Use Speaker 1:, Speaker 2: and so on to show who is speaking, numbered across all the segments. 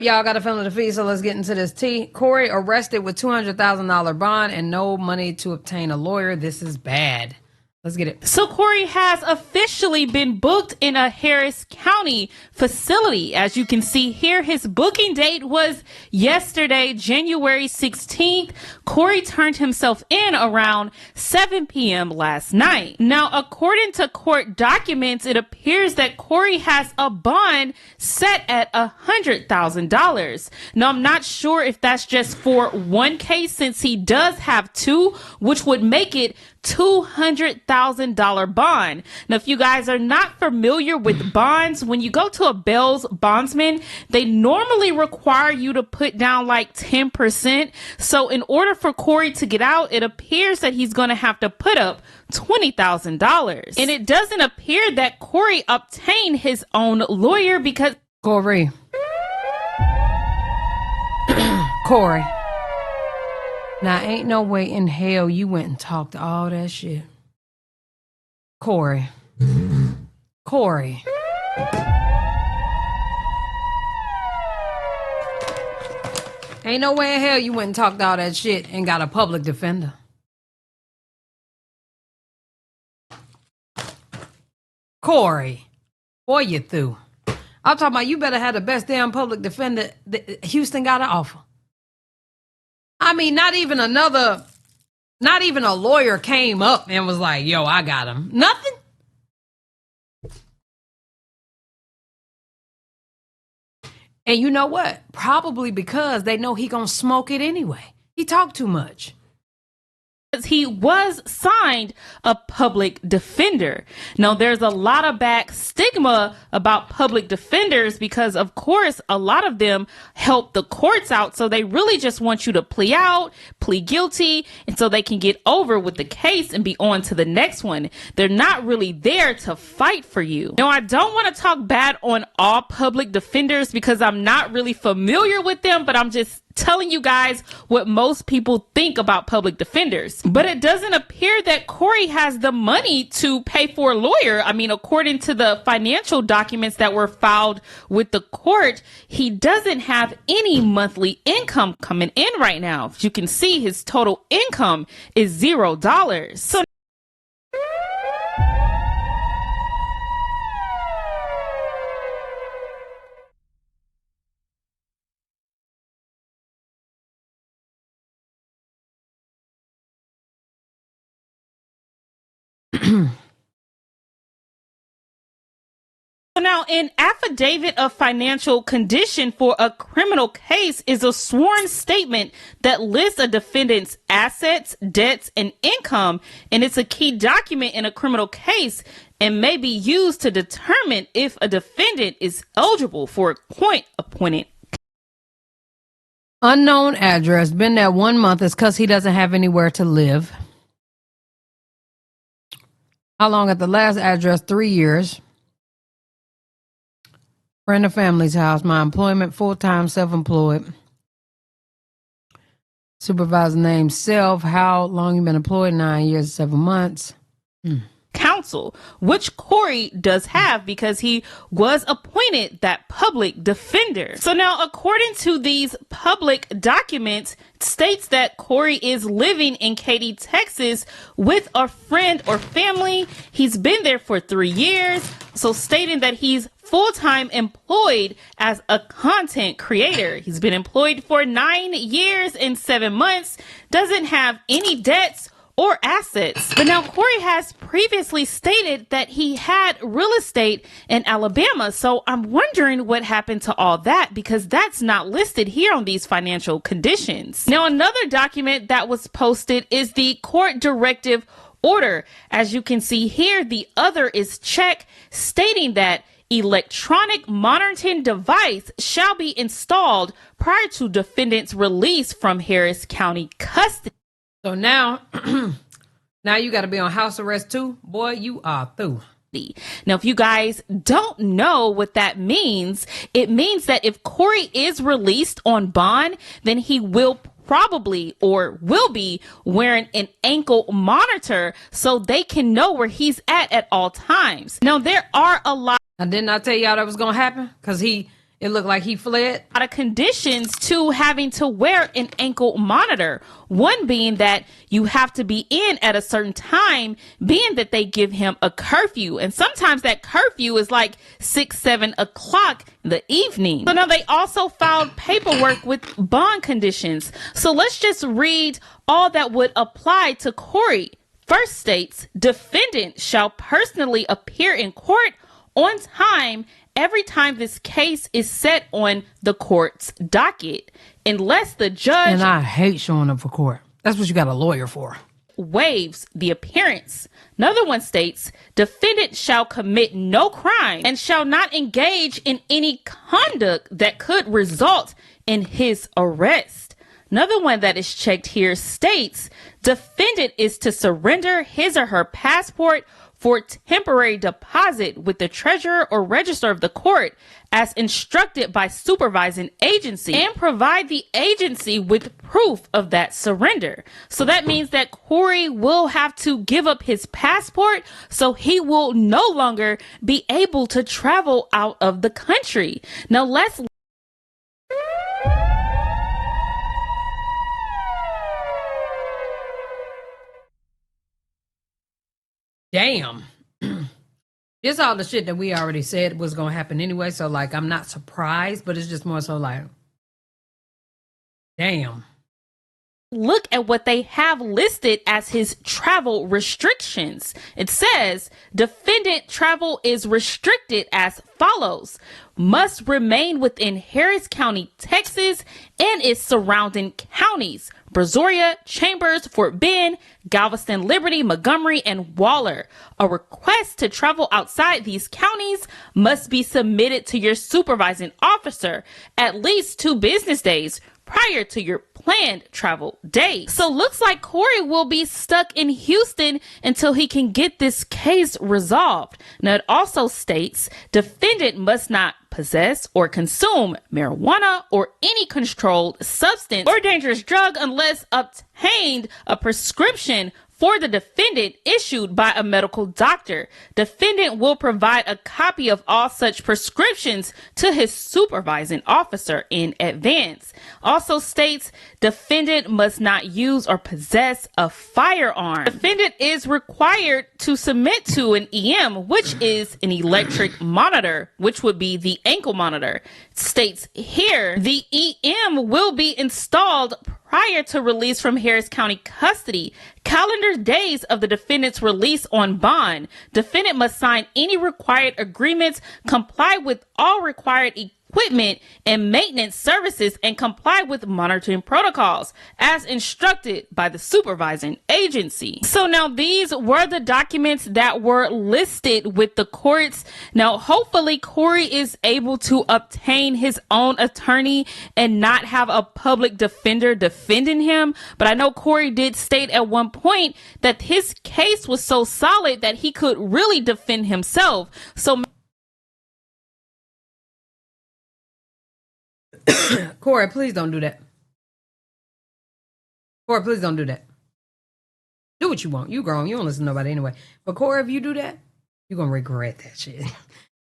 Speaker 1: Y'all got a feeling the fee, so let's get into this tea. Corey arrested with $200,000 bond and no money to obtain a lawyer. This is bad. Let's get it.
Speaker 2: So Corey has officially been booked in a Harris County facility. As you can see here, his booking date was yesterday, January 16th. Corey turned himself in around 7 p.m. last night. Now, according to court documents, it appears that Corey has a bond set at $100,000. Now, I'm not sure if that's just for one case, since he does have two, which would make it $200,000 bond. Now, if you guys are not familiar with bonds, when you go to a bail's bondsman, they normally require you to put down like 10%. So in order for Corey to get out, it appears that he's going to have to put up $20,000. And it doesn't appear that Corey obtained his own lawyer because...
Speaker 1: Corey. Now, ain't no way in hell you went and talked all that shit. Corey. Ain't no way in hell you went and talked all that shit and got a public defender. Corey. Boy, you through. I'm talking about you better have the best damn public defender that Houston got to offer. I mean, not even a lawyer came up and was like, yo, I got him. Nothing. And you know what? Probably because they know he gonna smoke it anyway. He talked too much.
Speaker 2: He was signed a public defender. Now, there's a lot of back stigma about public defenders because, of course, a lot of them help the courts out. So they really just want you to plead guilty, and so they can get over with the case and be on to the next one. They're not really there to fight for you. Now, I don't want to talk bad on all public defenders because I'm not really familiar with them, but I'm just telling you guys what most people think about public defenders. But it doesn't appear that Corey has the money to pay for a lawyer. I mean, according to the financial documents that were filed with the court, he doesn't have any monthly income coming in right now. As you can see, his total income is $0. So now, an affidavit of financial condition for a criminal case is a sworn statement that lists a defendant's assets, debts, and income, and it's a key document in a criminal case and may be used to determine if a defendant is eligible for a court-appointed.
Speaker 1: Unknown address. Been there 1 month. It's because he doesn't have anywhere to live. How long at the last address? 3 years. Friend of family's house. My employment, full-time, self-employed. Supervisor name, self. How long you been employed? 9 years, 7 months.
Speaker 2: Counsel, which Corey does have because he was appointed that public defender. So now, according to these public documents, it states that Corey is living in Katy, Texas with a friend or family. He's been there for 3 years. So stating that he's full-time employed as a content creator. He's been employed for 9 years and 7 months, doesn't have any debts or assets. But now Corey has previously stated that he had real estate in Alabama. So I'm wondering what happened to all that, because that's not listed here on these financial conditions. Now, another document that was posted is the court directive order. As you can see here, the other is check, stating that electronic monitoring device shall be installed prior to defendant's release from Harris County custody.
Speaker 1: So now, now you got to be on house arrest too? Boy, you are through.
Speaker 2: Now, if you guys don't know what that means, it means that if Corey is released on bond, then he will probably or will be wearing an ankle monitor so they can know where he's at all times. Now, there are a lot.
Speaker 1: I did not tell y'all that was going to happen because he it looked like he fled.
Speaker 2: A lot of conditions to having to wear an ankle monitor. One being that you have to be in at a certain time, being that they give him a curfew. And sometimes that curfew is like 6, 7 o'clock in the evening. So now they also filed paperwork with bond conditions. So let's just read all that would apply to Corey. First states, defendant shall personally appear in court on time every time this case is set on the court's docket, unless the judge...
Speaker 1: And I hate showing up for court. That's what you got a lawyer for.
Speaker 2: ...waives the appearance. Another one states, defendant shall commit no crime and shall not engage in any conduct that could result in his arrest. Another one that is checked here states, defendant is to surrender his or her passport for temporary deposit with the treasurer or register of the court as instructed by supervising agency and provide the agency with proof of that surrender. So that means that Corey will have to give up his passport, so he will no longer be able to travel out of the country. Now let's...
Speaker 1: Damn. It's all the shit that we already said was going to happen anyway. So, like, I'm not surprised, but it's just more so like, damn.
Speaker 2: Look at what they have listed as his travel restrictions. It says, defendant travel is restricted as follows. Must remain within Harris County, Texas, and its surrounding counties. Brazoria, Chambers, Fort Bend, Galveston, Liberty, Montgomery, and Waller. A request to travel outside these counties must be submitted to your supervising officer at least 2 business days prior to your planned travel date. So looks like Corey will be stuck in Houston until he can get this case resolved. Now it also states defendant must not possess or consume marijuana or any controlled substance or dangerous drug unless obtained a prescription for the defendant issued by a medical doctor. Defendant will provide a copy of all such prescriptions to his supervising officer in advance. Also states defendant must not use or possess a firearm. Defendant is required to submit to an EM, which is an electric monitor, which would be the ankle monitor. It states here the EM will be installed prior to release from Harris County custody. Calendar days of the defendant's release on bond. Defendant must sign any required agreements, comply with all required equipment and maintenance services, and comply with monitoring protocols as instructed by the supervising agency. So now these were the documents that were listed with the courts. Now hopefully Corey is able to obtain his own attorney and not have a public defender defending him. But I know Corey did state at one point that his case was so solid that he could really defend himself. So
Speaker 1: Corey, please don't do that. Corey, please don't do that. Do what you want. You grown. You don't listen to nobody anyway. But Corey, if you do that, you're going to regret that shit.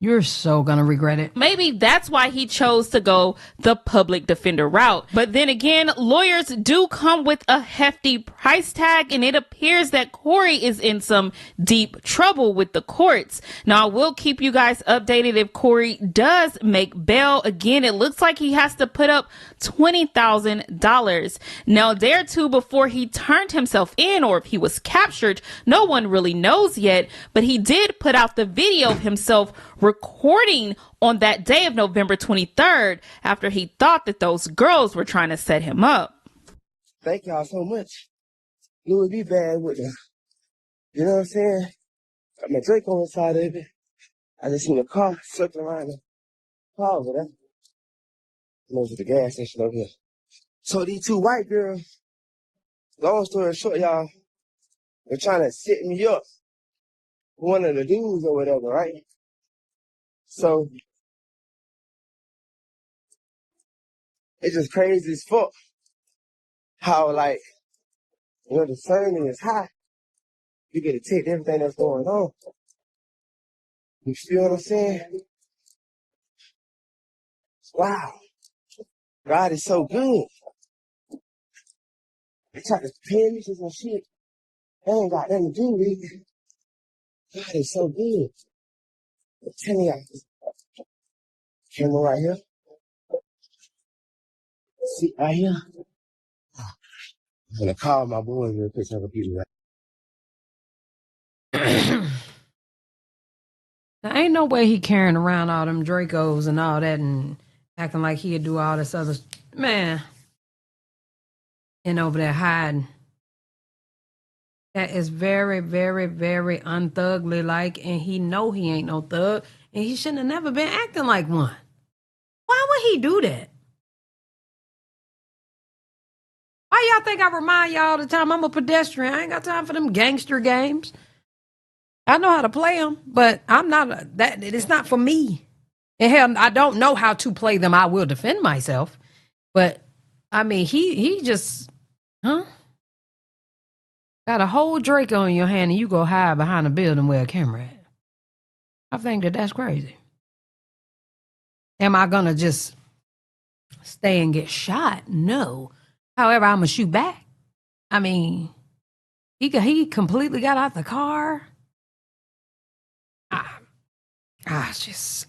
Speaker 1: You're so gonna regret it.
Speaker 2: Maybe that's why he chose to go the public defender route. But then again, lawyers do come with a hefty price tag, and it appears that Corey is in some deep trouble with the courts. Now, I will keep you guys updated if Corey does make bail. Again, it looks like he has to put up $20,000. Now, there too, before he turned himself in, or if he was captured, no one really knows yet, but he did put out the video of himself recording on that day of November 23rd after he thought that those girls were trying to set him up.
Speaker 3: Thank y'all so much. It would be bad with them. You know what I'm saying? Got my drink on the side of it. I just seen a car circling around the car over there. Those are the gas station over here. So these 2 white girls, long story short, y'all, they're trying to set me up. One of the dudes or whatever, right? So, it's just crazy as fuck how, like, you know, the discernment is high. You get to take everything that's going on. You feel what I'm saying? Wow. God is so good. They try to pin me to some shit. That ain't got nothing to do with it. God is so good. I'm telling y'all. Camera right here. See right here. I'm gonna call my boys real quick so I can get it right.
Speaker 1: There ain't no way he carrying around all them Dracos and all that and acting like he'd do all this other man and over there hiding. That is very, very, very unthugly like, and he know he ain't no thug, and he shouldn't have never been acting like one. Why would he do that? Why y'all think I remind y'all all the time I'm a pedestrian? I ain't got time for them gangster games. I know how to play them, but I'm not that. It's not for me. And hell, I don't know how to play them. I will defend myself, but I mean, he just, huh? Got a whole Draco in your hand, and you go hide behind a building where a camera at. I think that's crazy. Am I gonna just stay and get shot? No. However, I'm gonna shoot back. I mean, he completely got out the car. It's just,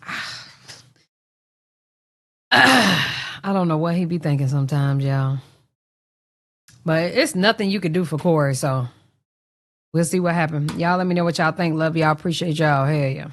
Speaker 1: I don't know what he be thinking sometimes, y'all. But it's nothing you could do for Corey, so we'll see what happens. Y'all let me know what y'all think. Love y'all. Appreciate y'all. Hell yeah.